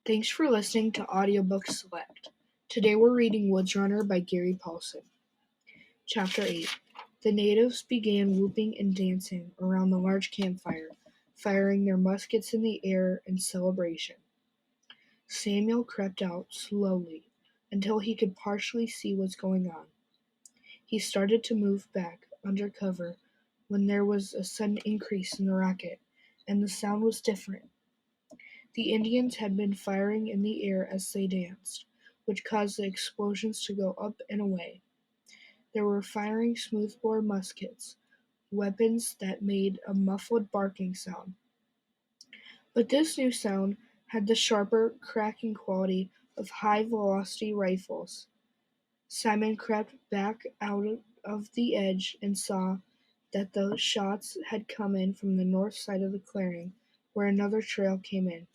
Thanks for listening to Audiobook Select. Today we're reading Woods Runner by Gary Paulsen. Chapter 8. The natives began whooping and dancing around the large campfire, firing their muskets in the air in celebration. Samuel crept out slowly until he could partially see what's going on. He started to move back under cover when there was a sudden increase in the racket, and the sound was different. The Indians had been firing in the air as they danced, which caused the explosions to go up and away. They were firing smoothbore muskets, weapons that made a muffled barking sound. But this new sound had the sharper, cracking quality of high-velocity rifles. Simon crept back out of the edge and saw that the shots had come in from the north side of the clearing, where another trail came in.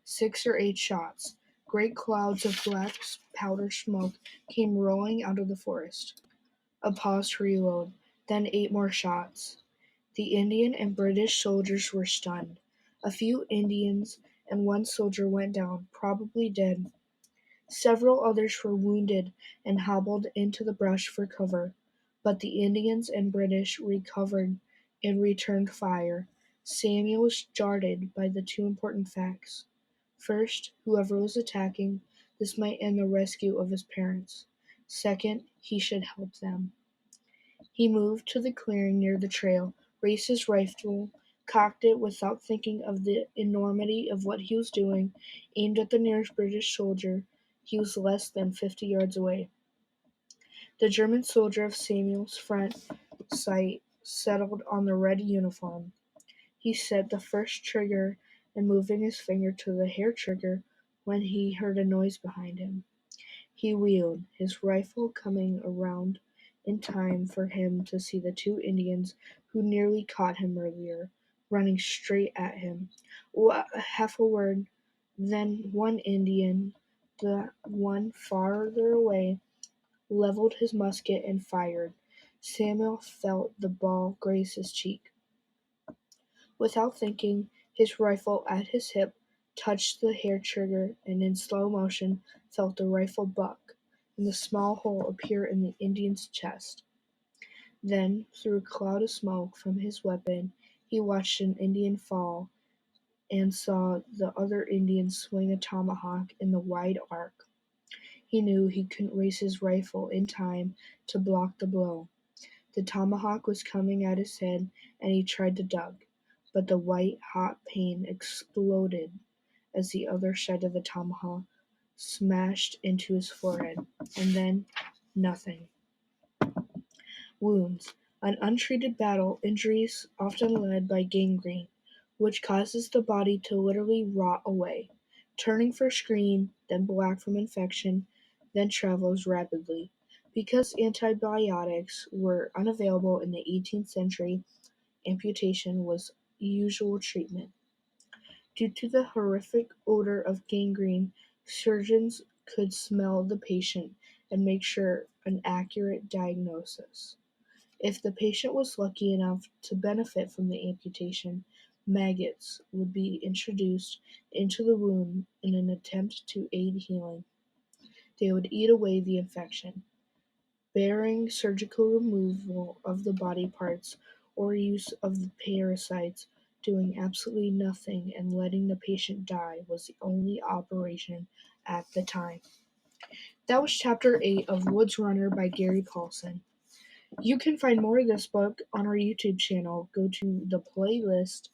6 or 8 shots. Great clouds of black powder smoke came rolling out of the forest. A pause to reload, then 8 more shots. The Indian and British soldiers were stunned. A few Indians and 1 soldier went down, probably dead. Several others were wounded and hobbled into the brush for cover, but the Indians and British recovered and returned fire. Samuel was jarred by the 2 important facts. First, whoever was attacking, this might end the rescue of his parents. Second, he should help them. He moved to the clearing near the trail, raised his rifle, cocked it without thinking of the enormity of what he was doing, aimed at the nearest British soldier. He was less than 50 yards away. The German soldier of Samuel's front sight settled on the red uniform. He set the first trigger and moving his finger to the hair trigger when he heard a noise behind him. He wheeled, his rifle coming around in time for him to see the 2 Indians who nearly caught him earlier, running straight at him. Half a word, then one Indian, the one farther away, leveled his musket and fired. Samuel felt the ball graze his cheek. Without thinking, his rifle at his hip touched the hair trigger and in slow motion felt the rifle buck, and the small hole appear in the Indian's chest. Then, through a cloud of smoke from his weapon, he watched an Indian fall and saw the other Indian swing a tomahawk in the wide arc. He knew he couldn't raise his rifle in time to block the blow. The tomahawk was coming at his head, and he tried to duck, but the white-hot pain exploded as the other side of the tomahawk smashed into his forehead, and then nothing. Wounds. An untreated battle injuries often led by gangrene, which causes the body to literally rot away, turning first green, then black from infection, then travels rapidly. Because antibiotics were unavailable in the 18th century, amputation was usual treatment. Due to the horrific odor of gangrene, surgeons could smell the patient and make sure an accurate diagnosis. If the patient was lucky enough to benefit from the amputation, maggots would be introduced into the wound in an attempt to aid healing. They would eat away the infection, barring surgical removal of the body parts or use of the parasites. Doing absolutely nothing and letting the patient die was the only operation at the time. That was Chapter 8 of Woods Runner by Gary Paulsen. You can find more of this book on our YouTube channel. Go to the playlist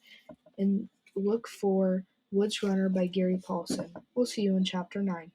and look for Woods Runner by Gary Paulsen. We'll see you in Chapter 9.